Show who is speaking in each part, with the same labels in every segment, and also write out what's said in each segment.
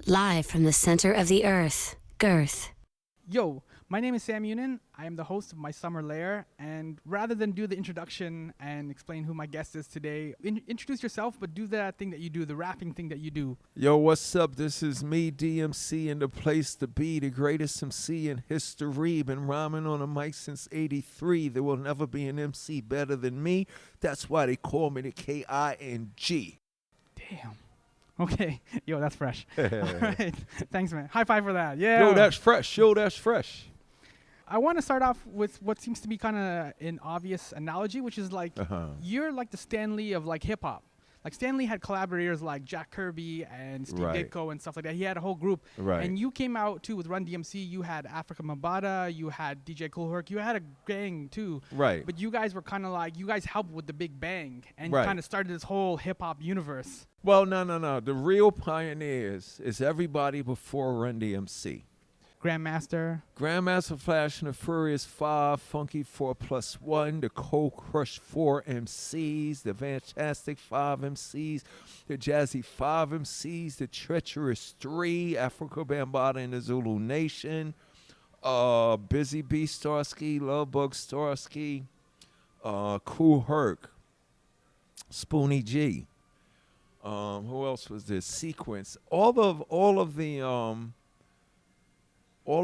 Speaker 1: Live from the center of the earth, Girth.
Speaker 2: Yo, my name is Sammy Younan. I am the host of My Summer Lair, and rather than do the introduction and explain who my guest is today, introduce yourself, but do that thing that you do, the rapping thing that you do.
Speaker 3: Yo, what's up? This is me, DMC, and the place to be, the greatest MC in history. Been rhyming on a mic since '83. There will never be an MC better than me. That's why they call me the K-I-N-G.
Speaker 2: Damn. Okay. Yo, that's fresh. All right. Thanks, man. High five for that. Yeah.
Speaker 3: Yo, that's fresh. Yo, that's fresh.
Speaker 2: I want to start off with what seems to be kind of an obvious analogy, which is like you're like the Stan Lee of like hip hop. Like Stan Lee had collaborators like Jack Kirby and Steve Ditko and stuff like that. He had a whole group.
Speaker 3: Right.
Speaker 2: And you came out too with Run-D.M.C. You had Africa Mabata. You had DJ Kool Herc. You had a gang too.
Speaker 3: Right.
Speaker 2: But you guys were kind of like, you guys helped with the Big Bang and
Speaker 3: Right.
Speaker 2: kind of started this whole hip hop universe.
Speaker 3: Well, no. The real pioneers is everybody before Run-D.M.C.
Speaker 2: Grandmaster,
Speaker 3: Flash and the Furious 5, Funky 4+1, the Cold Crush 4 MCs, the Fantastic 5 MCs, the Jazzy 5 MCs, the Treacherous 3, Africa Bambaataa and the Zulu Nation, Busy B Starsky, Lovebug Starsky, Kool Herc, Spoonie G. Who else was there? Sequence. All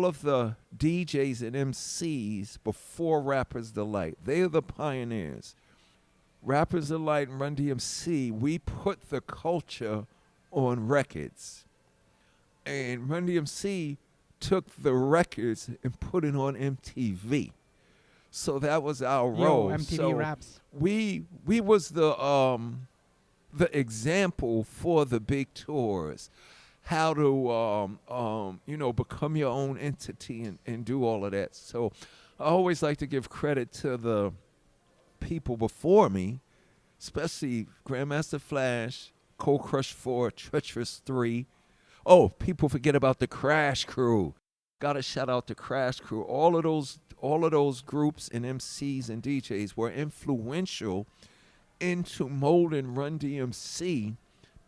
Speaker 3: of the DJs and MCs before Rappers Delight. They are the pioneers. Rappers Delight and Run-D.M.C., we put the culture on records. And Run-D.M.C. took the records and put it on MTV. So that was our role.
Speaker 2: MTV
Speaker 3: so
Speaker 2: Raps.
Speaker 3: We was the example for the big tours. How to, become your own entity and do all of that. So I always like to give credit to the people before me, especially Grandmaster Flash, Cold Crush 4, Treacherous 3. Oh, people forget about the Crash Crew. Got to shout out the Crash Crew. All of those groups and MCs and DJs were influential into molding Run-D.M.C.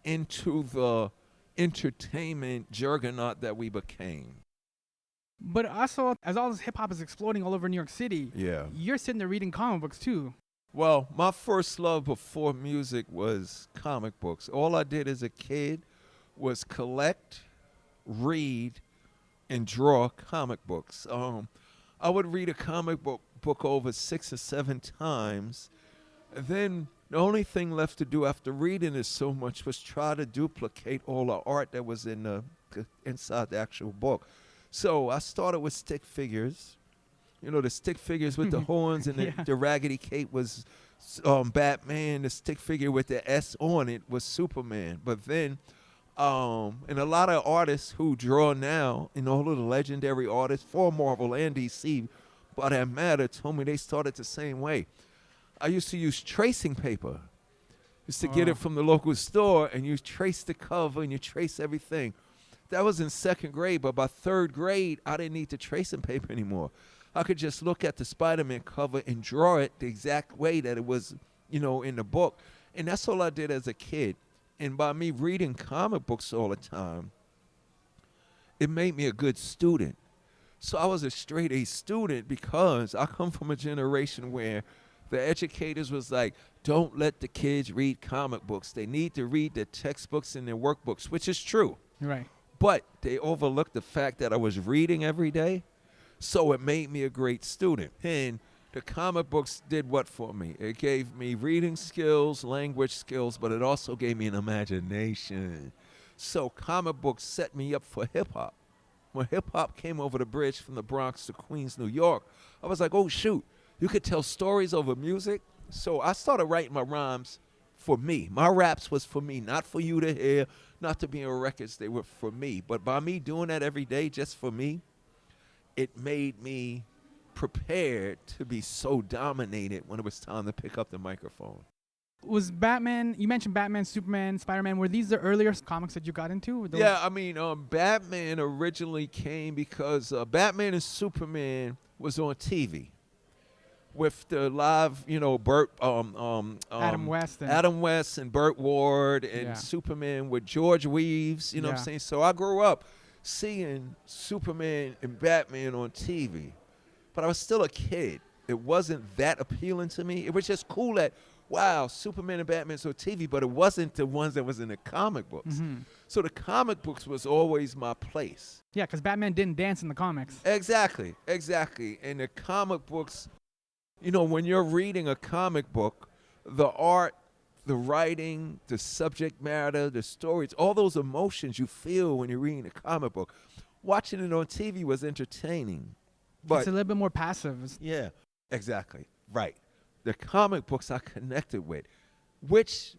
Speaker 3: into the entertainment juggernaut that we became.
Speaker 2: But also, as all this hip hop is exploding all over New York City, you're sitting there reading comic books too.
Speaker 3: Well, my first love before music was comic books. All I did as a kid was collect, read, and draw comic books. I would read a comic book over 6 or 7 times. And then the only thing left to do after reading it so much was try to duplicate all the art that was inside the actual book. So I started with stick figures. You know, the stick figures with the horns and the Raggedy Cape was Batman. The stick figure with the S on it was Superman. But then, and a lot of artists who draw now, and all of the legendary artists for Marvel and DC, by that matter, told me they started the same way. I used to use tracing paper. Used to get it from the local store, and you trace the cover and you trace everything. That was in 2nd grade, but by 3rd grade, I didn't need the tracing paper anymore. I could just look at the Spider-Man cover and draw it the exact way that it was, in the book. And that's all I did as a kid. And by me reading comic books all the time, it made me a good student. So I was a straight A student because I come from a generation where the educators was like, don't let the kids read comic books. They need to read their textbooks and their workbooks, which is true.
Speaker 2: Right.
Speaker 3: But they overlooked the fact that I was reading every day, so it made me a great student. And the comic books did what for me? It gave me reading skills, language skills, but it also gave me an imagination. So comic books set me up for hip-hop. When hip-hop came over the bridge from the Bronx to Queens, New York, I was like, oh, shoot. You could tell stories over music. So I started writing my rhymes for me. My raps was for me, not for you to hear, not to be on records. They were for me. But by me doing that every day just for me, it made me prepared to be so dominated when it was time to pick up the microphone.
Speaker 2: Was Batman, you mentioned Batman, Superman, Spider-Man, were these the earlier comics that you got into?
Speaker 3: Yeah, I mean, Batman originally came because Batman and Superman was on TV. with the live, Burt, Adam West and Burt Ward and Superman with George Reeves, you know what I'm saying? So I grew up seeing Superman and Batman on TV, but I was still a kid. It wasn't that appealing to me. It was just cool that, wow, Superman and Batman's on TV, but it wasn't the ones that was in the comic books.
Speaker 2: Mm-hmm.
Speaker 3: So the comic books was always my place.
Speaker 2: Yeah, because Batman didn't dance in the comics.
Speaker 3: Exactly. And the comic books, when you're reading a comic book, the art, the writing, the subject matter, the stories, all those emotions you feel when you're reading a comic book. Watching it on TV was entertaining. But
Speaker 2: it's a little bit more passive.
Speaker 3: Yeah, exactly. Right. The comic books I connected with, which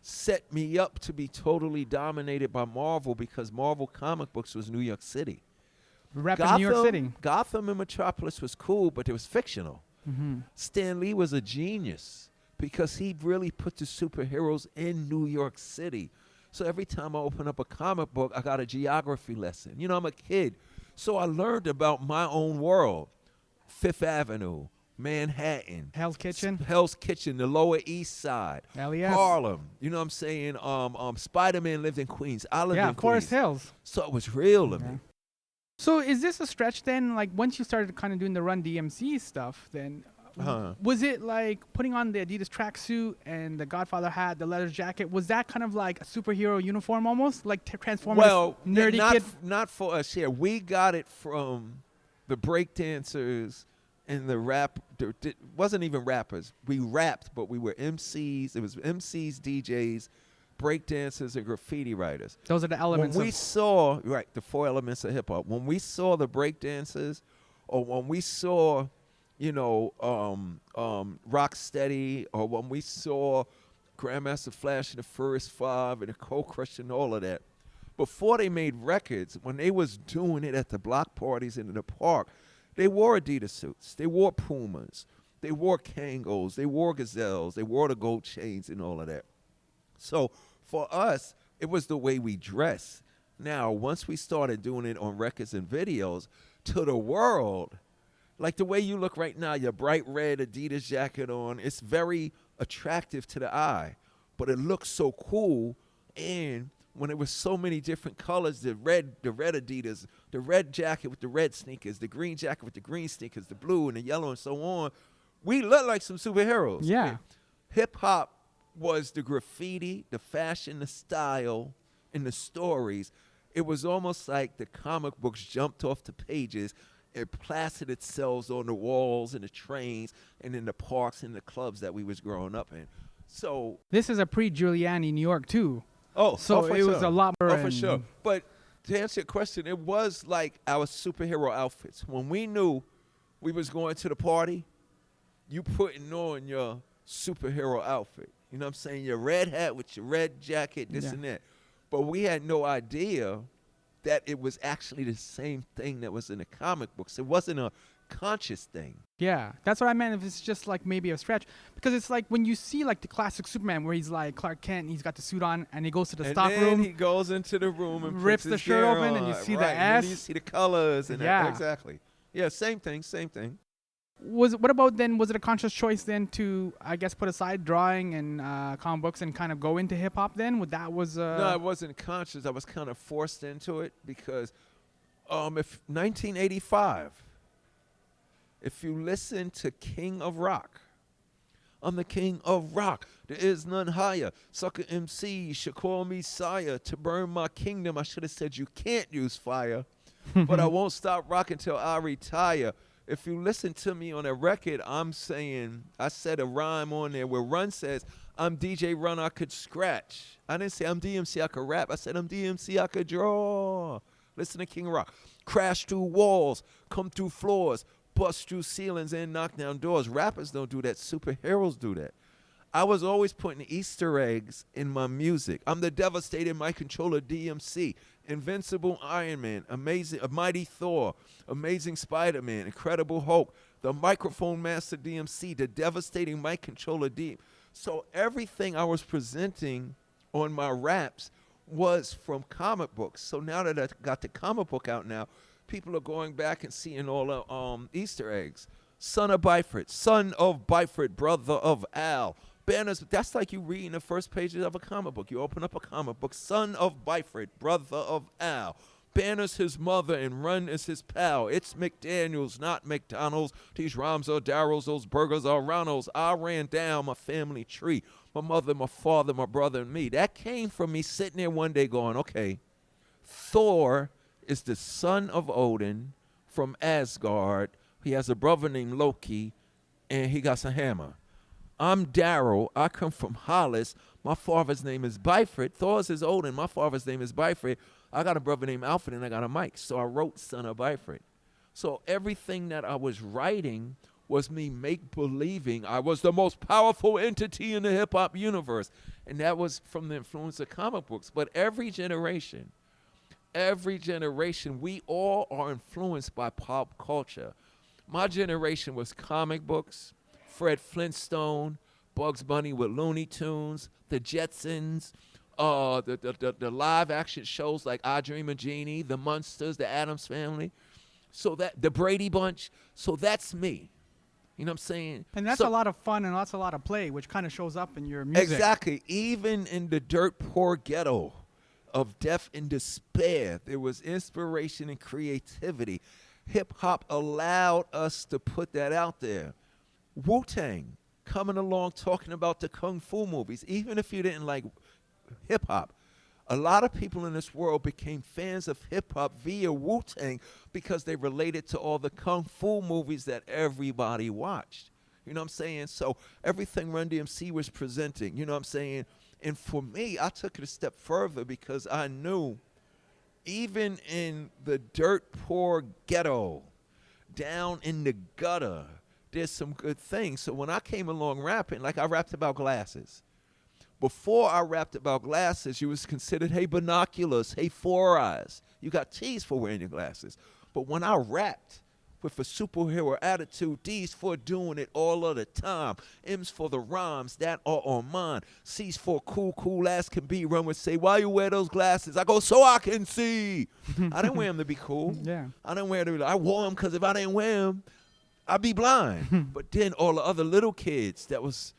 Speaker 3: set me up to be totally dominated by Marvel because Marvel comic books was New York City.
Speaker 2: New York City.
Speaker 3: Gotham and Metropolis was cool, but it was fictional.
Speaker 2: Mm-hmm.
Speaker 3: Stan Lee was a genius because he really put the superheroes in New York City. So every time I open up a comic book, I got a geography lesson. I'm a kid. So I learned about my own world. Fifth Avenue, Manhattan.
Speaker 2: Hell's Kitchen,
Speaker 3: the Lower East Side.
Speaker 2: LES.
Speaker 3: Harlem. You know what I'm saying? Spider-Man lived in Queens. I lived in Queens.
Speaker 2: Forest Hills.
Speaker 3: So it was real to me.
Speaker 2: So is this a stretch then? Like once you started kind of doing the Run-D.M.C stuff, then was it like putting on the Adidas tracksuit and the Godfather hat, the leather jacket? Was that kind of like a superhero uniform almost? Like transforming nerdy kid?
Speaker 3: Not for us here. We got it from the breakdancers and the rap. It wasn't even rappers. We rapped, but we were MCs. It was MCs, DJs, breakdancers, and graffiti writers.
Speaker 2: Those are the elements.
Speaker 3: When we saw, the 4 elements of hip-hop. When we saw the breakdancers or when we saw Rocksteady, or when we saw Grandmaster Flash and the Furious 5 and the Cold Crush and all of that, before they made records, when they was doing it at the block parties and in the park, they wore Adidas suits, they wore Pumas, they wore Kangos, they wore Gazelles, they wore the gold chains and all of that. So for us, it was the way we dress. Now, once we started doing it on records and videos, to the world, like the way you look right now, your bright red Adidas jacket on, it's very attractive to the eye, but it looks so cool. And when it was so many different colors, the red Adidas, the red jacket with the red sneakers, the green jacket with the green sneakers, the blue and the yellow and so on, we look like some superheroes.
Speaker 2: Yeah.
Speaker 3: Hip hop was the graffiti, the fashion, the style, and the stories. It was almost like the comic books jumped off the pages. It plastered itself on the walls and the trains and in the parks and the clubs that we was growing up in. So
Speaker 2: this is a pre-Giuliani New York too.
Speaker 3: Oh,
Speaker 2: so it was a lot more.
Speaker 3: Oh, for sure. But to answer your question, it was like our superhero outfits. When we knew we was going to the party, you putting on your superhero outfit. You know what I'm saying? Your red hat with your red jacket, this and that. But we had no idea that it was actually the same thing that was in the comic books. It wasn't a conscious thing.
Speaker 2: Yeah, that's what I meant. If it's just like maybe a stretch, because it's like when you see like the classic Superman where he's like Clark Kent, he's got the suit on, and he goes to the stock room.
Speaker 3: He goes into the room and
Speaker 2: rips the shirt open, and you see the ass.
Speaker 3: And you see the colors and exactly. Yeah, same thing.
Speaker 2: What about then? Was it a conscious choice then to, I guess, put aside drawing and comic books and kind of go into hip hop then? No,
Speaker 3: it wasn't conscious. I was kind of forced into it because, if 1985, if you listen to King of Rock, I'm the king of rock. There is none higher. Sucker MCs should call me sire. To burn my kingdom, I should have said you can't use fire, but I won't stop rocking till I retire. If you listen to me on a record, I said a rhyme on there where Run says, I'm DJ Run, I could scratch. I didn't say I'm DMC, I could rap. I said I'm DMC, I could draw. Listen to King Rock. Crash through walls, come through floors, bust through ceilings and knock down doors. Rappers don't do that. Superheroes do that. I was always putting Easter eggs in my music. I'm the devastating mic controller DMC, Invincible Iron Man, amazing, Mighty Thor, Amazing Spider-Man, Incredible Hulk, the Microphone Master DMC, the devastating mic controller D. So everything I was presenting on my raps was from comic books. So now that I got the comic book out now, people are going back and seeing all the Easter eggs. Son of Byford, brother of Al. Banners, that's like you reading the first pages of a comic book. You open up a comic book, son of Byford, brother of Al. Banner's his mother and Run is his pal. It's McDaniels, not McDonald's. These rhymes are Darryl's, those burgers are Ronald's. I ran down my family tree. My mother, my father, my brother, and me. That came from me sitting there one day going, okay, Thor is the son of Odin from Asgard. He has a brother named Loki, and he got some hammer. I'm Darryl. I come from Hollis. My father's name is Byford. Thor's is Odin. My father's name is Byford. I got a brother named Alfred, and I got a Mike. So I wrote Son of Byford. So everything that I was writing was me make-believing I was the most powerful entity in the hip-hop universe. And that was from the influence of comic books. But every generation, we all are influenced by pop culture. My generation was comic books, Fred Flintstone, Bugs Bunny with Looney Tunes, the Jetsons, the live action shows like I Dream of Jeannie, the Munsters, the Addams Family, so that the Brady Bunch. So that's me. You know what I'm saying?
Speaker 2: And that's a lot of fun and that's a lot of play, which kind of shows up in your music.
Speaker 3: Exactly. Even in the dirt poor ghetto of death and despair, there was inspiration and creativity. Hip hop allowed us to put that out there. Wu-Tang coming along talking about the Kung Fu movies, even if you didn't like hip hop. A lot of people in this world became fans of hip hop via Wu-Tang because they related to all the Kung Fu movies that everybody watched. You know what I'm saying? So everything Run-D.M.C was presenting, you know what I'm saying? And for me, I took it a step further because I knew even in the dirt poor ghetto, down in the gutter, there's some good things. So when I came along rapping, like I rapped about glasses. Before I rapped about glasses, you was considered, hey, binoculars, hey, 4 eyes. You got teased for wearing your glasses. But when I rapped with a superhero attitude, D's for doing it all of the time, M's for the rhymes that are on mine, C's for cool ass can be. Run would say, why you wear those glasses? I go, so I can see. I didn't wear them to be cool.
Speaker 2: Yeah.
Speaker 3: I didn't wear them. I wore them because if I didn't wear them, I'd be blind. But then all the other little kids that was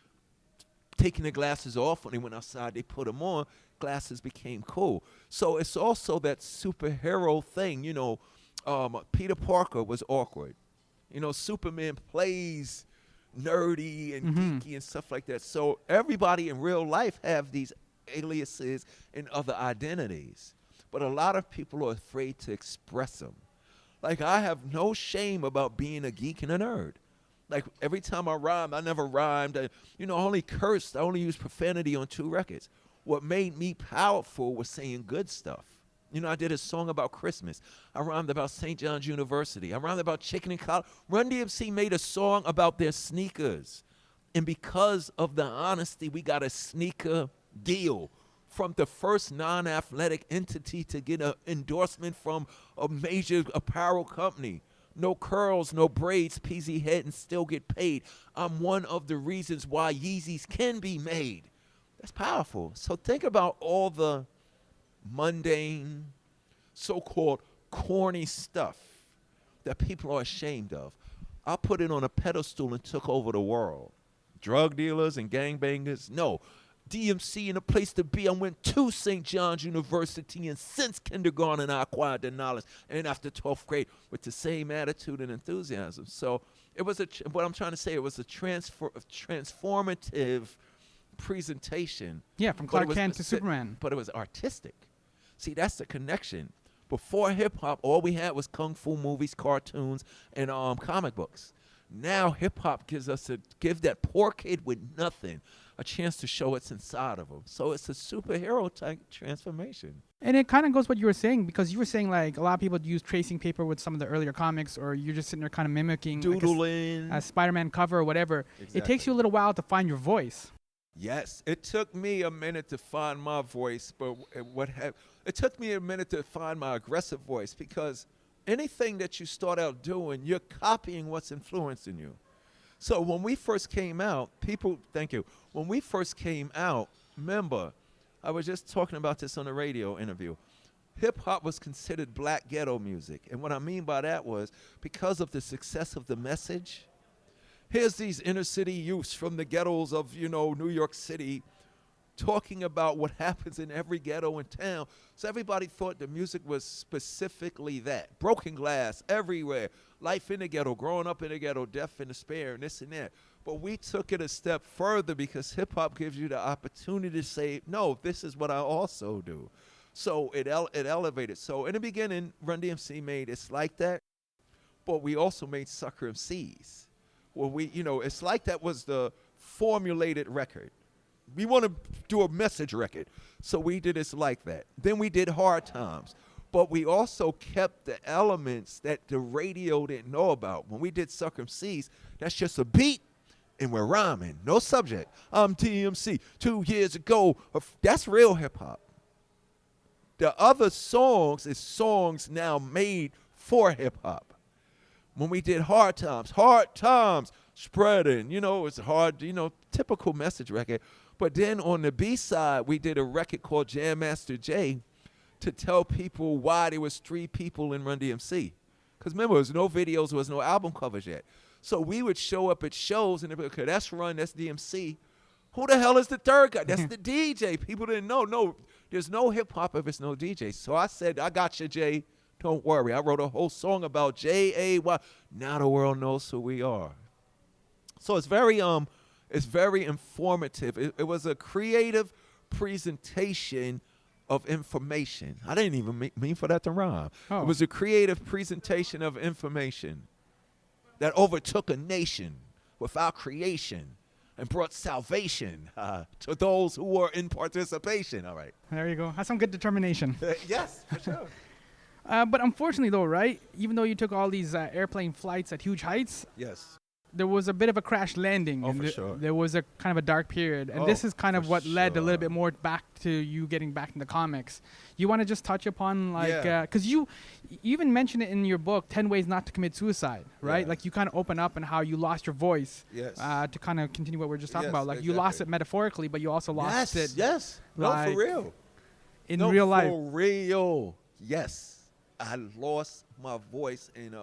Speaker 3: taking the glasses off when they went outside, they put them on, glasses became cool. So it's also that superhero thing, you know. Peter Parker was awkward. You know, Superman plays nerdy and geeky and stuff like that. So everybody in real life have these aliases and other identities. But a lot of people are afraid to express them. Like, I have no shame about being a geek and a nerd. Like, every time I rhymed, I never rhymed. I only cursed. I only used profanity on 2 records. What made me powerful was saying good stuff. You know, I did a song about Christmas. I rhymed about St. John's University. I rhymed about chicken and collard. Run-D.M.C made a song about their sneakers. And because of the honesty, we got a sneaker deal from the first non-athletic entity to get an endorsement from a major apparel company. No curls, no braids, peasy head, and still get paid. I'm one of the reasons why Yeezys can be made. That's powerful. So think about all the mundane, so-called corny stuff that people are ashamed of. I put it on a pedestal and took over the world. Drug dealers and gangbangers, no. DMC in a place to be. I went to St. John's University, and since kindergarten I acquired the knowledge. And after 12th grade, with the same attitude and enthusiasm. So it was what I'm trying to say. It was a transformative presentation.
Speaker 2: Yeah, from Clark Kent to Superman.
Speaker 3: But it was artistic. See, that's the connection. Before hip-hop, all we had was kung fu movies, cartoons, and comic books. Now hip-hop give that poor kid with nothing a chance to show what's inside of him. So it's a superhero-type transformation.
Speaker 2: And it kind of goes what you were saying, because you were saying, like, a lot of people use tracing paper with some of the earlier comics, or you're just sitting there kind of mimicking
Speaker 3: doodling,
Speaker 2: like a Spider-Man cover or whatever. Exactly. It takes you a little while to find your voice.
Speaker 3: Yes, it took me a minute to find my voice, but it took me a minute to find my aggressive voice, because anything that you start out doing, you're copying what's influencing you. So when we first came out, when we first came out, remember, I was just talking about this on a radio interview. Hip-hop was considered black ghetto music. And what I mean by that was because of the success of the message, Here's these inner city youths from the ghettos of, New York City talking about what happens in every ghetto in town. So everybody thought the music was specifically that. Broken glass everywhere. Life in the ghetto, growing up in the ghetto, death and despair, and this and that. But we took it a step further because hip-hop gives you the opportunity to say, no, this is what I also do. So it elevated. So in the beginning, Run-D.M.C made It's Like That, but we also made Sucker MCs. Well, It's Like That was the formulated record. We want to do a message record, so we did It's Like That. Then we did Hard Times, but we also kept the elements that the radio didn't know about. When we did Sucker MCs, that's just a beat, and we're rhyming, no subject. I'm DMC. 2 years ago, that's real hip-hop. The other songs is songs now made for hip-hop. When we did Hard Times, spreading, it's hard, typical message record. But then on the B-side, we did a record called Jam Master Jay to tell people why there was 3 people in Run-D.M.C. Because remember, there was no videos, there was no album covers yet. So we would show up at shows and they'd be like, okay, that's Run, that's DMC. Who the hell is the third guy? That's the DJ. People didn't know. No, there's no hip-hop if it's no DJ. So I said, I got you, Jay. Don't worry. I wrote a whole song about J-A-Y. Now the world knows who we are. So it's very informative. It was a creative presentation of information. I didn't even mean for that to rhyme. Oh. It was a creative presentation of information that overtook a nation without creation and brought salvation to those who were in participation. All right.
Speaker 2: There you go. That's some good determination.
Speaker 3: Yes, for sure.
Speaker 2: But unfortunately, though, right, even though you took all these airplane flights at huge heights,
Speaker 3: yes,
Speaker 2: there was a bit of a crash landing.
Speaker 3: Oh, for sure.
Speaker 2: There was a kind of a dark period. And this is kind of what led a little bit more back to you getting back into comics. You want to just touch upon, because you even mentioned it in your book, 10 Ways Not to Commit Suicide, right? Yeah. Like you kind of open up and how you lost your voice to kind of continue what we are just talking about. Like you lost it metaphorically, but you also lost it.
Speaker 3: Yes,
Speaker 2: like,
Speaker 3: no, for real.
Speaker 2: In real life.
Speaker 3: For real, yes. I lost my voice, and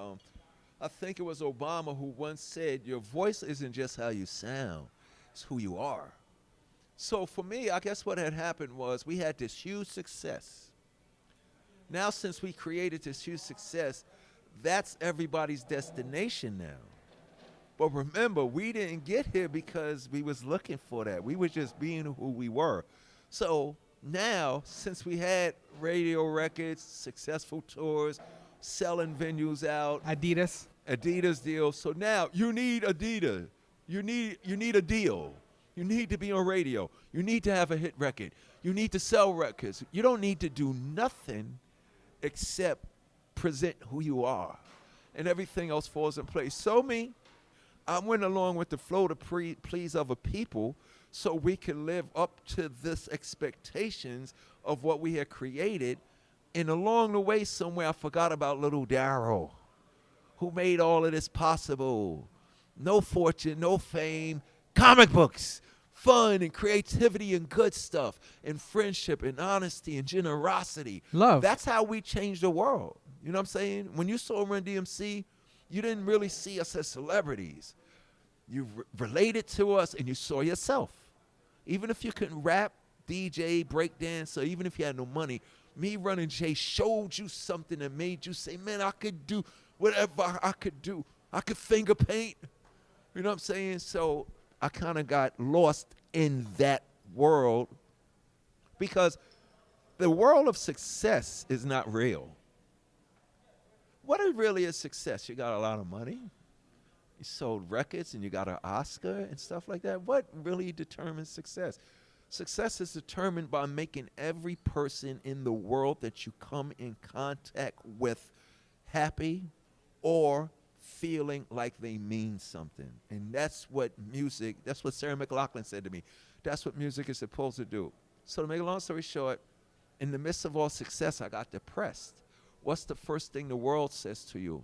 Speaker 3: I think it was Obama who once said, your voice isn't just how you sound, it's who you are. So for me, I guess what had happened was we had this huge success. Now since we created this huge success, that's everybody's destination now. But remember, we didn't get here because we was looking for that. We were just being who we were. So now, since we had radio records, successful tours, selling venues out. Adidas deal. So now you need Adidas. You need a deal. You need to be on radio. You need to have a hit record. You need to sell records. You don't need to do nothing except present who you are. And everything else falls in place. So I went along with the flow to please other people so we can live up to this expectations of what we had created. And along the way somewhere, I forgot about little Darryl, who made all of this possible. No fortune, no fame, comic books, fun and creativity and good stuff, and friendship and honesty and generosity.
Speaker 2: Love.
Speaker 3: That's how we change the world. You know what I'm saying? When you saw Run-D.M.C, you didn't really see us as celebrities. You related to us and you saw yourself. Even if you couldn't rap, DJ, breakdance, or even if you had no money, me running Jay showed you something that made you say, man, I could do whatever I could do. I could finger paint. You know what I'm saying? So I kind of got lost in that world because the world of success is not real. What really is success? You got a lot of money. You sold records and you got an Oscar and stuff like that. What really determines success? Success is determined by making every person in the world that you come in contact with happy or feeling like they mean something. And that's what Sarah McLachlan said to me. That's what music is supposed to do. So to make a long story short, in the midst of all success, I got depressed. What's the first thing the world says to you?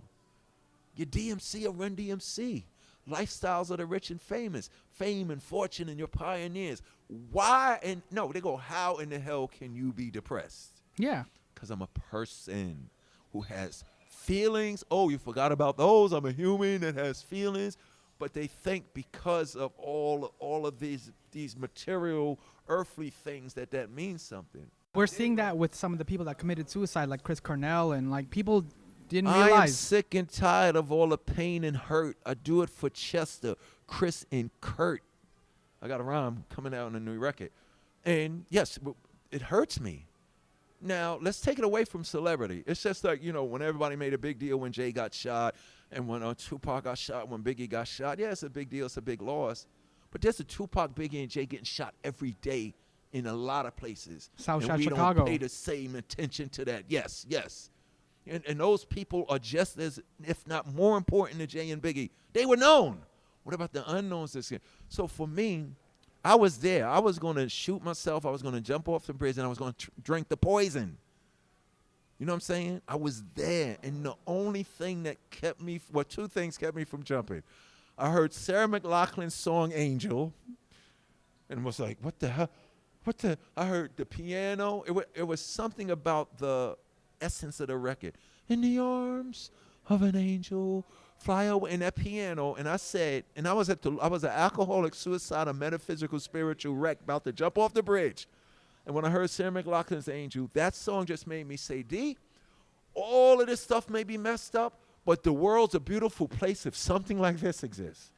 Speaker 3: You're DMC or Run-D.M.C. Lifestyles of the rich and famous. Fame and fortune and your pioneers. Why? And no, they go, how in the hell can you be depressed?
Speaker 2: Yeah.
Speaker 3: Because I'm a person who has feelings. Oh, you forgot about those. I'm a human that has feelings. but they think because of all of these material, earthly things that means something.
Speaker 2: We're seeing that with some of the people that committed suicide, like Chris Cornell, and like people didn't
Speaker 3: I am
Speaker 2: realize.
Speaker 3: sick and tired of all the pain and hurt. I do it for Chester, Chris, and Kurt. I got a rhyme coming out on a new record. And yes, it hurts me. Now, let's take it away from celebrity. It's just like, you know, when everybody made a big deal when Jay got shot and when Tupac got shot, when Biggie got shot. Yeah, it's a big deal. It's a big loss. But there's a Tupac, Biggie, and Jay getting shot every day in a lot of places.
Speaker 2: Southside
Speaker 3: Chicago.
Speaker 2: Chicago.
Speaker 3: We don't pay the same attention to that. Yes, yes. And those people are just as, if not more important than Jay and Biggie. They were known. What about the unknowns this year? So for me, I was there. I was going to shoot myself. I was going to jump off the bridge, and I was going to drink the poison. You know what I'm saying? I was there, and the only thing that kept me, well, two things kept me from jumping. I heard Sarah McLachlan's song Angel, and was like, what the hell? I heard the piano. It was something about the essence of the record. In the arms of an angel, fly away, in that piano. And I said, and I was an alcoholic, suicidal, metaphysical, spiritual wreck about to jump off the bridge. And when I heard Sarah McLachlan's Angel, that song just made me say, D, all of this stuff may be messed up, but the world's a beautiful place if something like this exists.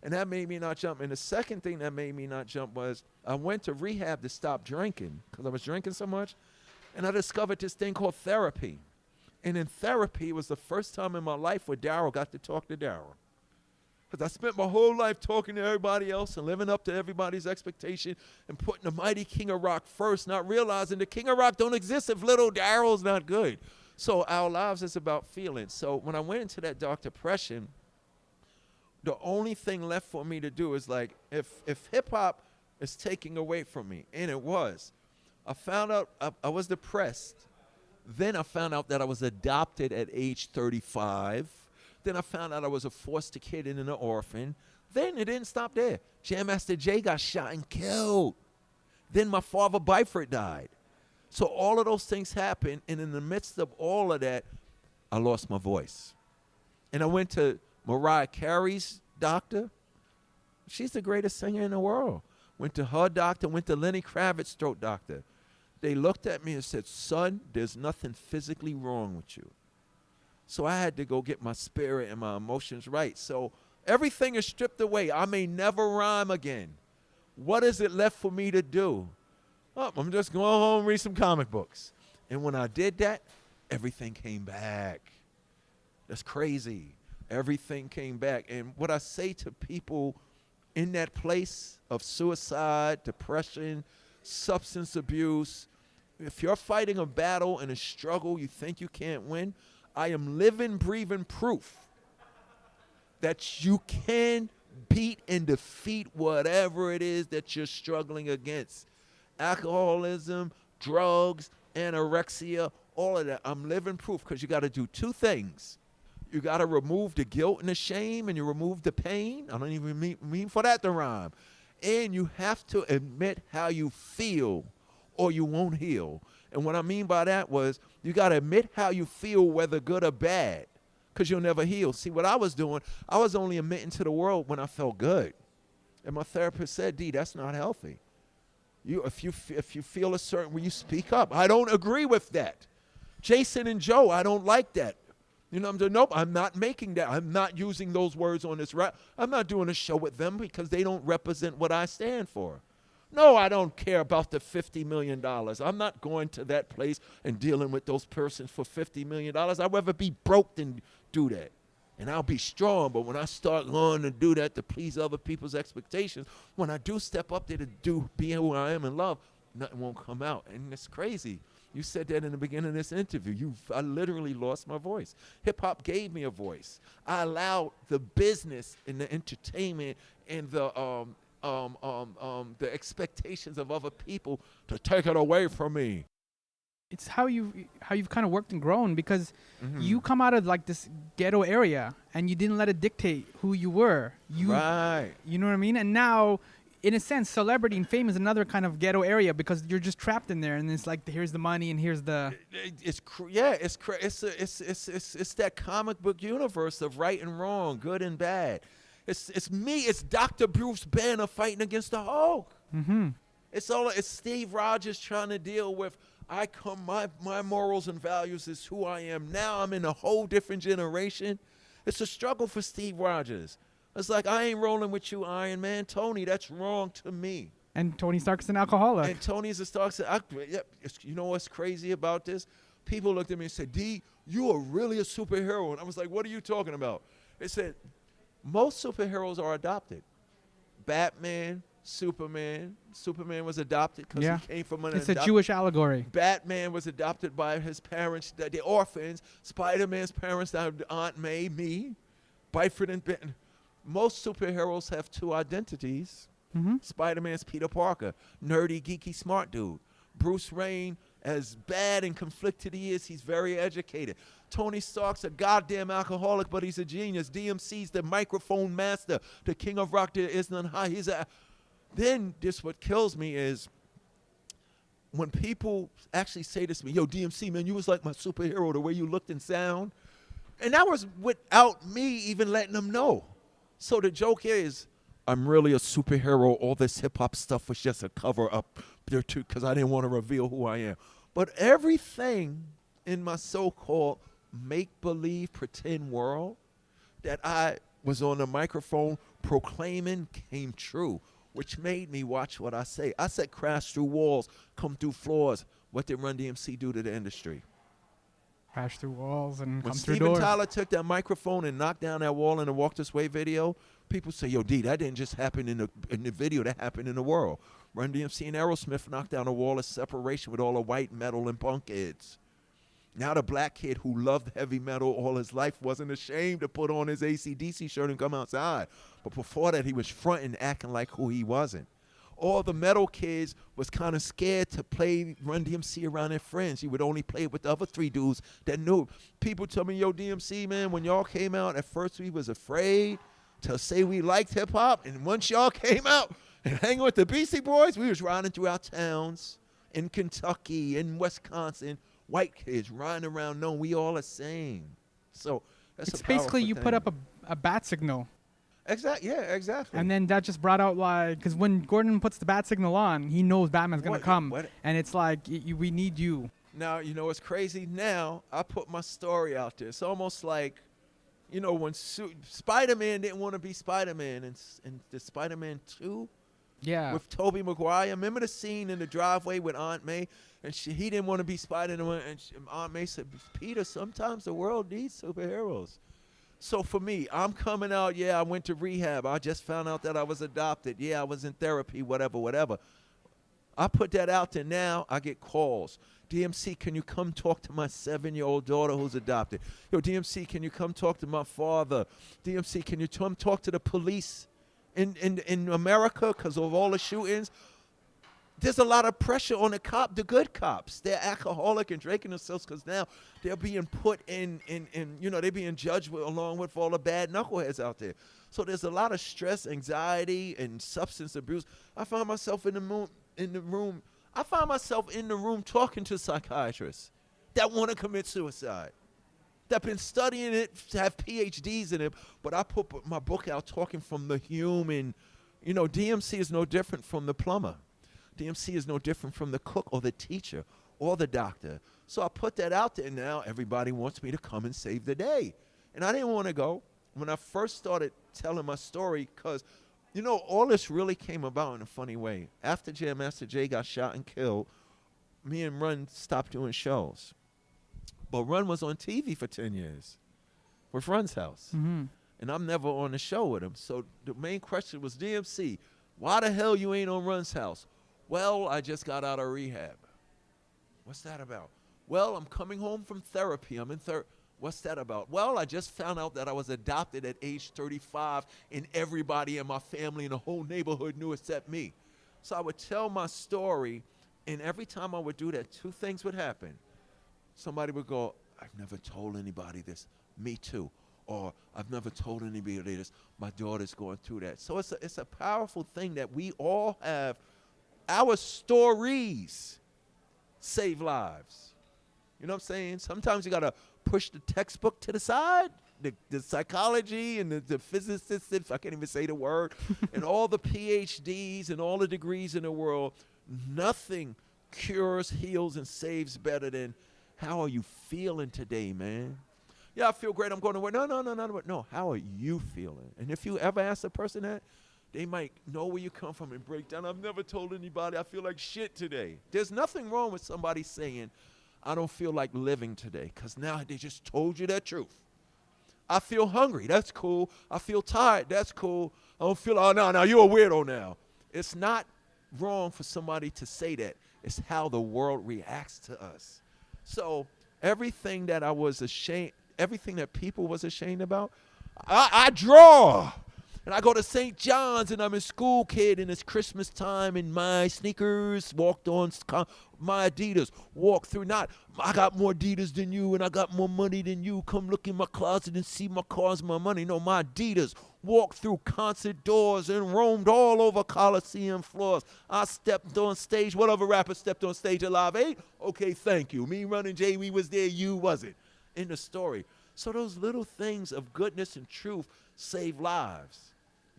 Speaker 3: And that made me not jump. And the second thing that made me not jump was I went to rehab to stop drinking because I was drinking so much. And I discovered this thing called therapy. And in therapy, it was the first time in my life where Darryl got to talk to Darryl. Because I spent my whole life talking to everybody else and living up to everybody's expectation and putting the mighty King of Rock first, not realizing the King of Rock don't exist if little Darryl's not good. So our lives is about feelings. So when I went into that dark depression, the only thing left for me to do is like, if hip-hop is taking away from me, and it was, I found out I was depressed. Then I found out that I was adopted at age 35. Then I found out I was a foster kid and an orphan. Then it didn't stop there. Jam Master Jay got shot and killed. Then my father Byford died. So all of those things happened, and in the midst of all of that, I lost my voice. And I went to Mariah Carey's doctor. She's the greatest singer in the world. Went to her doctor, went to Lenny Kravitz's throat doctor. They looked at me and said, son, there's nothing physically wrong with you. So I had to go get my spirit and my emotions right. So everything is stripped away. I may never rhyme again. What is it left for me to do? Oh, I'm just going home and read some comic books. And when I did that, everything came back. That's crazy. Everything came back. And what I say to people in that place of suicide, depression, substance abuse, if you're fighting a battle and a struggle you think you can't win, I am living, breathing proof that you can beat and defeat whatever it is that you're struggling against. Alcoholism, drugs, anorexia, all of that. I'm living proof because you got to do two things. You got to remove the guilt and the shame, and you remove the pain. I don't even mean for that to rhyme. And you have to admit how you feel or you won't heal. And what I mean by that was you got to admit how you feel, whether good or bad, because you'll never heal. See, what I was doing, I was only admitting to the world when I felt good. And my therapist said, D, that's not healthy. If you feel a certain way, you speak up. I don't agree with that. Jason and Joe, I don't like that. You know, nope, I'm not making that. I'm not using those words on this rap. I'm not doing a show with them because they don't represent what I stand for. No, I don't care about the $50 million. I'm not going to that place and dealing with those persons for $50 million. I'd rather be broke than do that. And I'll be strong, but when I start going to do that to please other people's expectations, when I do step up there to be who I am in love, nothing won't come out. And it's crazy. You said that in the beginning of this interview. I literally lost my voice. Hip-hop gave me a voice. I allowed the business and the entertainment and the expectations of other people to take it away from me.
Speaker 2: It's how you've kind of worked and grown, because you come out of like this ghetto area and you didn't let it dictate who you were.
Speaker 3: Right.
Speaker 2: You know what I mean? And now, in a sense, celebrity and fame is another kind of ghetto area because you're just trapped in there, and it's like here's the money and here's the.
Speaker 3: It's that comic book universe of right and wrong, good and bad. It's me. It's Dr. Bruce Banner fighting against the Hulk.
Speaker 2: Mm-hmm.
Speaker 3: It's Steve Rogers trying to deal with my morals and values is who I am. Now I'm in a whole different generation. It's a struggle for Steve Rogers. It's like, I ain't rolling with you, Iron Man. Tony, that's wrong to me.
Speaker 2: And Tony Stark's an alcoholic.
Speaker 3: And Tony's a Stark. You know what's crazy about this? People looked at me and said, D, you are really a superhero. And I was like, what are you talking about? They said, most superheroes are adopted. Batman, Superman. Superman was adopted because he came from an
Speaker 2: It's a Jewish allegory.
Speaker 3: Batman was adopted by his parents, the orphans. Spider-Man's parents, Aunt May, me, Byford and Benton. Most superheroes have two identities.
Speaker 2: Mm-hmm.
Speaker 3: Spider-Man's Peter Parker, nerdy, geeky, smart dude. Bruce Wayne, as bad and conflicted he is, he's very educated. Tony Stark's a goddamn alcoholic, but he's a genius. DMC's the microphone master, the king of rock. There is none high. Then this what kills me is when people actually say this to me, yo, DMC, man, you was like my superhero, the way you looked and sound. And that was without me even letting them know. So the joke is, I'm really a superhero. All this hip-hop stuff was just a cover-up there too, because I didn't want to reveal who I am. But everything in my so-called make-believe, pretend world that I was on the microphone proclaiming came true, which made me watch what I say. I said crash through walls, come through floors. What did Run-D.M.C. do to the industry?
Speaker 2: Crash through walls and
Speaker 3: when
Speaker 2: come through
Speaker 3: Steven
Speaker 2: doors.
Speaker 3: Tyler took that microphone and knocked down that wall in the Walk This Way video, people say, yo, D, that didn't just happen in the video, that happened in the world. Run-D.M.C. and Aerosmith knocked down a wall of separation with all the white metal and punk kids. Now the black kid who loved heavy metal all his life wasn't ashamed to put on his AC/DC shirt and come outside. But before that, he was fronting, acting like who he wasn't. All the metal kids was kind of scared to play Run-D.M.C. around their friends. He would only play with the other three dudes that knew. People tell me, yo, DMC, man, when y'all came out, at first we was afraid to say we liked hip-hop. And once y'all came out and hanging with the Beastie Boys, we was riding through our towns in Kentucky, in Wisconsin, white kids riding around knowing we all the same. So that's
Speaker 2: It's basically you put up a bat signal.
Speaker 3: Exactly. Yeah, exactly.
Speaker 2: And then that just brought out, like, because when Gordon puts the bat signal on, he knows Batman's going to come. And it's like, we need you.
Speaker 3: Now, you know what's crazy? Now, I put my story out there. It's almost like, you know, when Spider-Man didn't want to be Spider-Man in the Spider-Man 2 with Tobey Maguire. Remember the scene in the driveway with Aunt May? And he didn't want to be Spider-Man. And Aunt May said, Peter, sometimes the world needs superheroes. So for me, I'm coming out, I went to rehab. I just found out that I was adopted. I was in therapy, whatever. I put that out there now, I get calls. DMC, can you come talk to my 7-year-old daughter who's adopted? Yo, DMC, can you come talk to my father? DMC, can you come talk to the police in America because of all the shootings? There's a lot of pressure on the good cops. They're alcoholic and drinking themselves because now they're being put in they're being judged along with all the bad knuckleheads out there. So there's a lot of stress, anxiety, and substance abuse. I find myself in the room. I find myself in the room talking to psychiatrists that want to commit suicide, that been studying it, have PhDs in it. But I put my book out talking from the human. DMC is no different from the plumber. DMC is no different from the cook or the teacher or the doctor. So I put that out there. Now everybody wants me to come and save the day. And I didn't want to go. When I first started telling my story, because, all this really came about in a funny way. After Jam Master Jay got shot and killed, me and Run stopped doing shows. But Run was on TV for 10 years with Run's house.
Speaker 2: Mm-hmm.
Speaker 3: And I'm never on the show with him. So the main question was, DMC, why the hell you ain't on Run's house? Well, I just got out of rehab. What's that about? Well, I'm coming home from therapy. I'm in therapy. What's that about? Well, I just found out that I was adopted at age 35, and everybody in my family and the whole neighborhood knew except me. So I would tell my story, and every time I would do that, two things would happen. Somebody would go, I've never told anybody this. Me too. Or I've never told anybody this. My daughter's going through that. So it's a powerful thing that we all have. Our stories save lives. You know what I'm saying? Sometimes you got to push the textbook to the side the psychology and the physicists, if I can't even say the word, and all the PhDs and all the degrees in the world, nothing cures, heals, and saves better than how are you feeling today, man? Yeah, I feel great. I'm going to work. No. How are you feeling? And if you ever ask a person that, they might know where you come from and break down. I've never told anybody I feel like shit today. There's nothing wrong with somebody saying, I don't feel like living today, because now they just told you that truth. I feel hungry. That's cool. I feel tired. That's cool. I don't feel, oh, no, you're a weirdo now. It's not wrong for somebody to say that. It's how the world reacts to us. So everything that I was ashamed, everything that people was ashamed about, I draw. And I go to St. John's and I'm a school kid and it's Christmas time and my sneakers walked on, my Adidas walked through. Not, I got more Adidas than you and I got more money than you. Come look in my closet and see my cars, my money. No, my Adidas walked through concert doors and roamed all over Coliseum floors. I stepped on stage. What other rapper stepped on stage at Live 8? Okay, thank you. Me, Run and Jay, we was there. You wasn't. In the story. So those little things of goodness and truth save lives.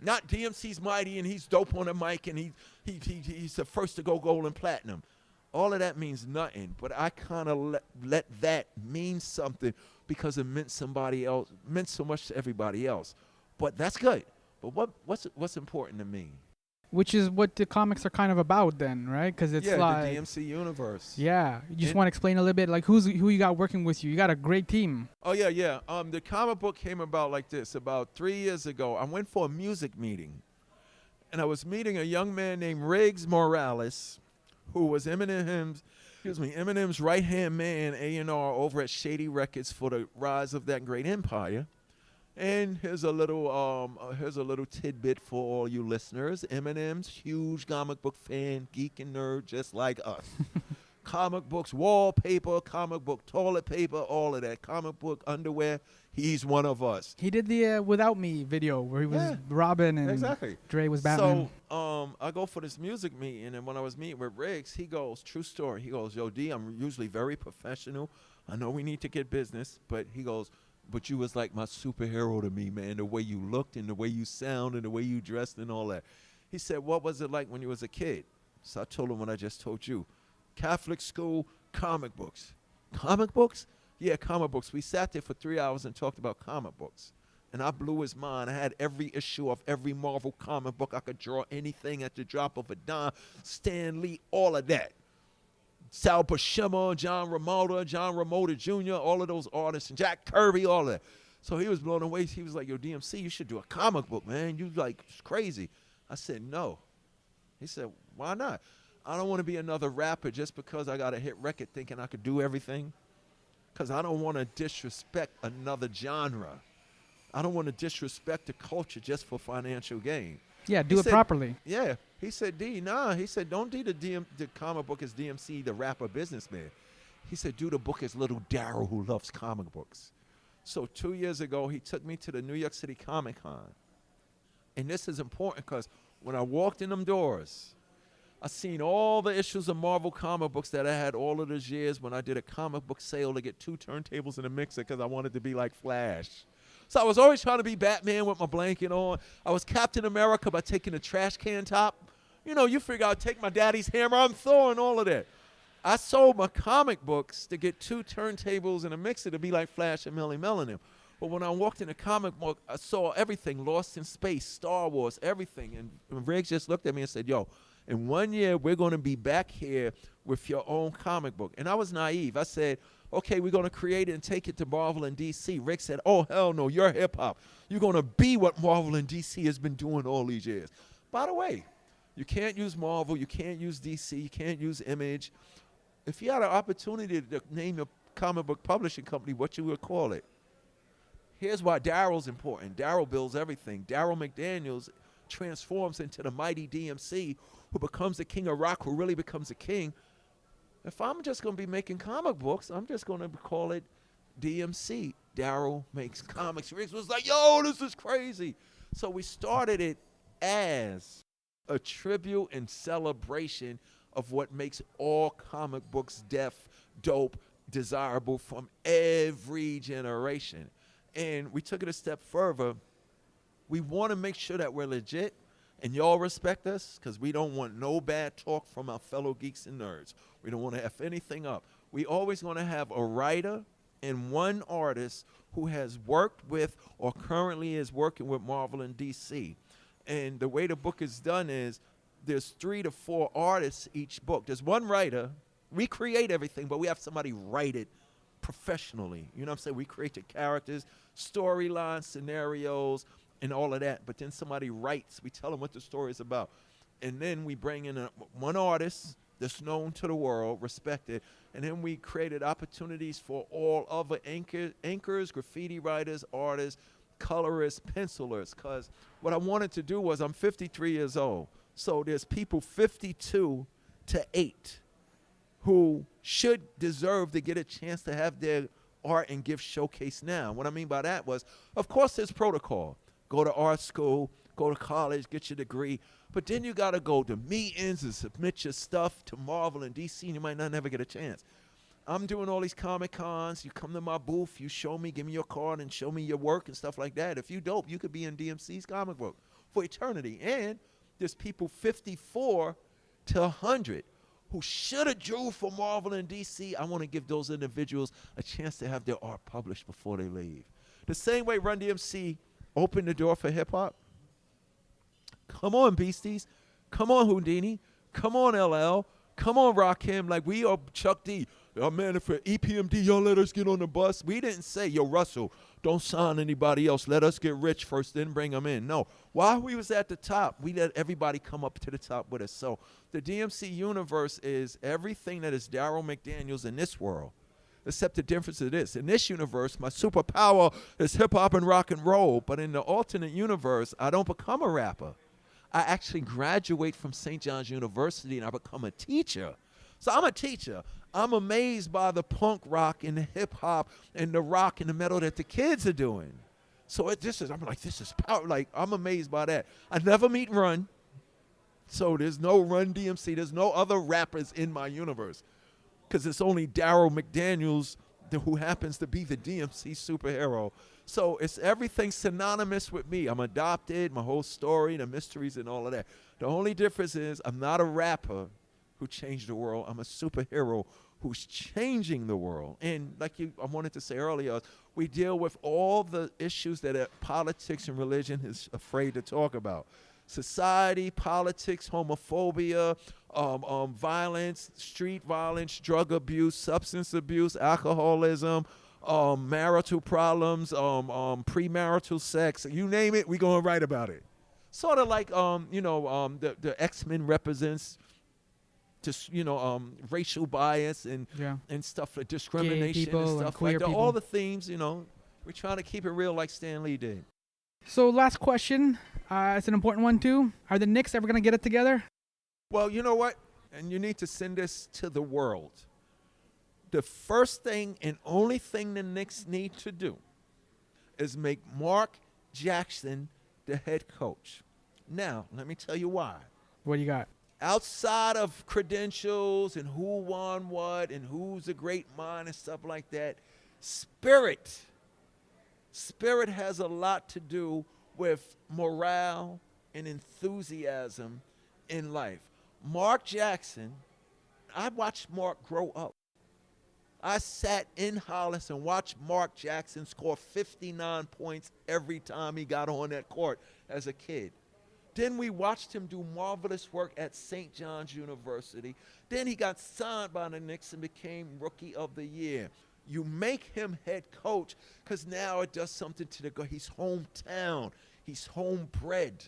Speaker 3: Not DMC's mighty and he's dope on the mic and he's the first to go gold and platinum. All of that means nothing, but I kind of let that mean something because it meant somebody else, meant so much to everybody else. But that's good. But what's important to me?
Speaker 2: Which is what the comics are kind of about then, right? Because it's like
Speaker 3: the DMC universe.
Speaker 2: Yeah, you just want to explain a little bit, like who you got working with you. You got a great team.
Speaker 3: Oh yeah. The comic book came about like this. About 3 years ago, I went for a music meeting, and I was meeting a young man named Riggs Morales, who was Eminem's right hand man, A&R over at Shady Records for the rise of that great empire. And here's a little tidbit for all you listeners. Eminem's huge comic book fan, geek and nerd, just like us. Comic books, wallpaper, comic book toilet paper, all of that. Comic book underwear. He's one of us.
Speaker 2: He did the Without Me video where he was Robin and Dre was Batman.
Speaker 3: So I go for this music meeting, and when I was meeting with Riggs, he goes, true story. He goes, yo, D, I'm usually very professional. I know we need to get business, but he goes, but you was like my superhero to me, man, the way you looked and the way you sound and the way you dressed and all that. He said, what was it like when you was a kid? So I told him what I just told you. Catholic school, comic books. Comic books? Yeah, comic books. We sat there for 3 hours and talked about comic books. And I blew his mind. I had every issue of every Marvel comic book. I could draw anything at the drop of a dime. Stan Lee, all of that. Sal Buscema, John Ramota Jr., all of those artists, and Jack Kirby, all that. So he was blown away. He was like, yo, DMC, you should do a comic book, man. You like crazy. I said, no. He said, why not? I don't want to be another rapper just because I got a hit record thinking I could do everything. Because I don't want to disrespect another genre. I don't want to disrespect the culture just for financial gain.
Speaker 2: Yeah, do it properly.
Speaker 3: Yeah. He said, D, nah. He said, don't do the comic book as DMC, the rapper businessman. He said, do the book as little Darryl who loves comic books. So 2 years ago, he took me to the New York City Comic Con. And this is important because when I walked in them doors, I seen all the issues of Marvel comic books that I had all of those years when I did a comic book sale to get 2 turntables and a mixer because I wanted to be like Flash. So I was always trying to be Batman with my blanket on. I was Captain America by taking the trash can top. You know, you figure I'd take my daddy's hammer. I'm Thor and all of that. I sold my comic books to get 2 turntables and a mixer to be like Flash and Melly Mel and them. But when I walked in the comic book, I saw everything, Lost in Space, Star Wars, everything. And Riggs just looked at me and said, yo, in 1 year, we're going to be back here with your own comic book. And I was naive. I said, okay, we're going to create it and take it to Marvel and DC. Rick said, oh, hell no, you're hip-hop. You're going to be what Marvel and DC has been doing all these years. By the way, you can't use Marvel. You can't use DC. You can't use Image. If you had an opportunity to name your comic book publishing company, what you would call it? Here's why Darryl's important. Darryl builds everything. Darryl McDaniels transforms into the mighty DMC, who becomes the king of rock, who really becomes a king. If I'm just going to be making comic books, I'm just going to call it DMC. Darryl makes comics. Riggs was like, yo, this is crazy. So we started it as a tribute and celebration of what makes all comic books dope, desirable from every generation. And we took it a step further. We want to make sure that we're legit and y'all respect us because we don't want no bad talk from our fellow geeks and nerds. We don't want to F anything up. We always want to have a writer and one artist who has worked with or currently is working with Marvel and DC. And the way the book is done is there's 3 to 4 artists each book. There's one writer. We create everything, but we have somebody write it professionally. You know what I'm saying? We create the characters, storylines, scenarios, and all of that. But then somebody writes. We tell them what the story is about. And then we bring in one artist that's known to the world, respected. And then we created opportunities for all other anchors, graffiti writers, artists, colorists, pencilers. Because what I wanted to do was I'm 53 years old. So there's people 52 to 8 who should deserve to get a chance to have their art and gift showcase now. What I mean by that was, of course, there's protocol. Go to art school, go to college, get your degree. But then you got to go to meetings and submit your stuff to Marvel and DC, and you might not never get a chance. I'm doing all these Comic Cons. You come to my booth, you show me, give me your card, and show me your work and stuff like that. If you dope, you could be in DMC's comic book for eternity. And there's people 54 to 100 who should have drew for Marvel and DC. I want to give those individuals a chance to have their art published before they leave. The same way Run-D.M.C. opened the door for hip-hop. Come on, Beasties. Come on, Houdini. Come on, LL. Come on, Rakim. Like, we are Chuck D. Oh, man, if for EPMD, y'all let us get on the bus. We didn't say, yo, Russell, don't sign anybody else. Let us get rich first, then bring them in. No. While we was at the top, we let everybody come up to the top with us. So the DMC universe is everything that is Darryl McDaniels in this world, except the difference of this. In this universe, my superpower is hip-hop and rock and roll. But in the alternate universe, I don't become a rapper. I actually graduate from St. John's University, and I become a teacher. So I'm a teacher. I'm amazed by the punk rock and the hip-hop and the rock and the metal that the kids are doing. So I'm like, this is power. Like, I'm amazed by that. I never meet Run. So there's no Run-D.M.C. There's no other rappers in my universe because it's only Darryl McDaniels who happens to be the DMC superhero. So it's everything synonymous with me. I'm adopted, my whole story, the mysteries and all of that. The only difference is I'm not a rapper who changed the world. I'm a superhero who's changing the world. And like I wanted to say earlier, we deal with all the issues that politics and religion is afraid to talk about. Society, politics, homophobia, violence, street violence, drug abuse, substance abuse, alcoholism, marital problems, premarital sex, you name it, we're going to write about it. Sort of like, the X-Men represents just, racial bias and stuff like discrimination and stuff like that. All the themes, we're trying to keep it real like Stan Lee did.
Speaker 2: So last question, it's an important one too. Are the Knicks ever going to get it together?
Speaker 3: Well, you know what? And you need to send this to the world. The first thing and only thing the Knicks need to do is make Mark Jackson the head coach. Now, let me tell you why.
Speaker 2: What do you got?
Speaker 3: Outside of credentials and who won what and who's a great mind and stuff like that, spirit has a lot to do with morale and enthusiasm in life. Mark Jackson, I watched Mark grow up. I sat in Hollis and watched Mark Jackson score 59 points every time he got on that court as a kid. Then we watched him do marvelous work at St. John's University. Then he got signed by the Knicks and became Rookie of the Year. You make him head coach because now it does something to the guy. He's hometown. He's homebred.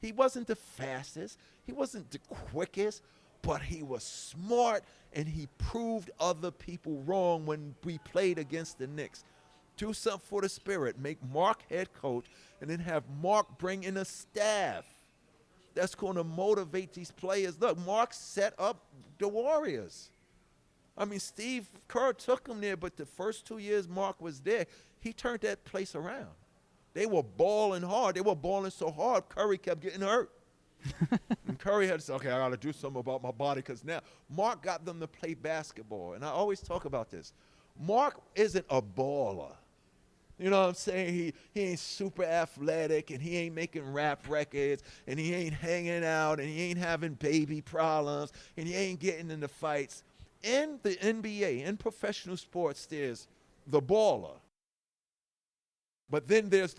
Speaker 3: He wasn't the fastest. He wasn't the quickest, but he was smart, and he proved other people wrong when we played against the Knicks. Do something for the spirit. Make Mark head coach, and then have Mark bring in a staff that's going to motivate these players. Look, Mark set up the Warriors. I mean, Steve Kerr took him there, but the first 2 years Mark was there, he turned that place around. They were balling hard. They were balling so hard, Curry kept getting hurt. And Curry had to say, okay, I got to do something about my body because now Mark got them to play basketball. And I always talk about this. Mark isn't a baller. You know what I'm saying? He ain't super athletic, and he ain't making rap records, and he ain't hanging out, and he ain't having baby problems, and he ain't getting into fights. In the NBA, in professional sports, there's the baller. But then there's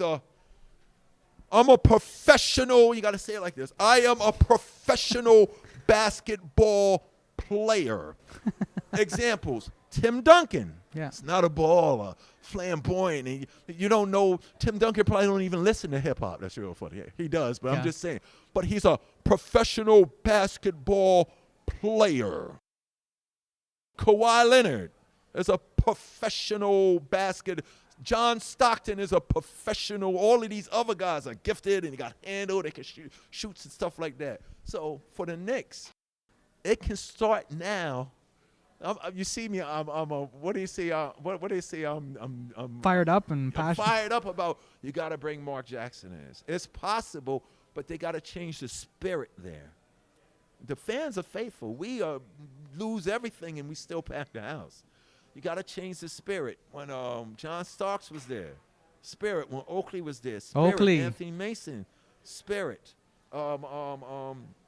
Speaker 3: I'm a professional, you got to say it like this. I am a professional basketball player. Examples, Tim Duncan.
Speaker 2: Yeah.
Speaker 3: It's not a baller, flamboyant. And you don't know, Tim Duncan probably don't even listen to hip-hop. That's real funny. He does, but I'm just saying. But he's a professional basketball player. Kawhi Leonard is a professional John Stockton is a professional. All of these other guys are gifted and they got handle. They can shoots and stuff like that. So for the Knicks, it can start now. You see me? What do you say? What do you say? I'm
Speaker 2: Fired up and passionate.
Speaker 3: Fired up about. You got to bring Mark Jackson in. It's possible, but they got to change the spirit there. The fans are faithful. We lose everything and we still pack the house. You got to change the spirit. When John Starks was there, spirit. When Oakley was there, spirit.
Speaker 2: Oakley.
Speaker 3: Anthony Mason, spirit.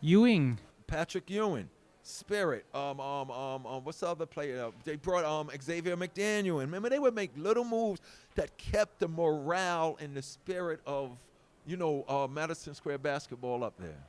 Speaker 2: Ewing.
Speaker 3: Patrick Ewing, spirit. What's the other player? They brought Xavier McDaniel in. Remember, they would make little moves that kept the morale and the spirit of, Madison Square basketball up there.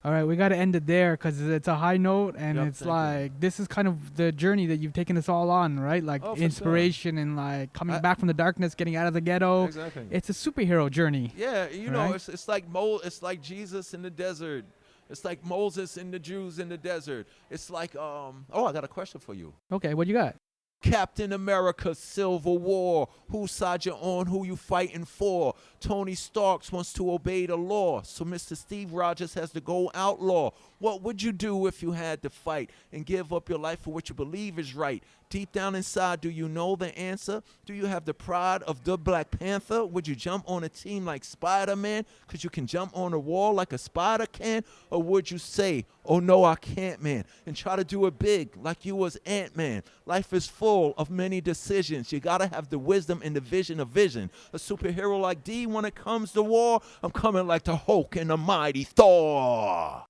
Speaker 2: All right, we got to end it there because it's a high note, and it's like this is kind of the journey that you've taken us all on, right? Like inspiration and like coming back from the darkness, getting out of the ghetto. Exactly. It's a superhero journey.
Speaker 3: Yeah, it's like Jesus in the desert. It's like Moses and the Jews in the desert. It's like I got a question for you.
Speaker 2: Okay, what you got?
Speaker 3: Captain America, Civil War. Whose side you on? Who you fighting for? Tony Stark wants to obey the law, so Mr. Steve Rogers has to go outlaw. What would you do if you had to fight and give up your life for what you believe is right? Deep down inside, do you know the answer? Do you have the pride of the Black Panther? Would you jump on a team like Spider-Man because you can jump on a wall like a spider can? Or would you say, oh no, I can't, man, and try to do it big like you was Ant-Man? Life is full of many decisions. You got to have the wisdom and the vision of vision. A superhero like D, when it comes to war, I'm coming like the Hulk and the mighty Thor.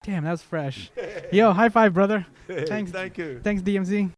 Speaker 2: Damn, that was fresh. Yo, high five, brother. Thanks.
Speaker 3: Thank you.
Speaker 2: Thanks, DMC.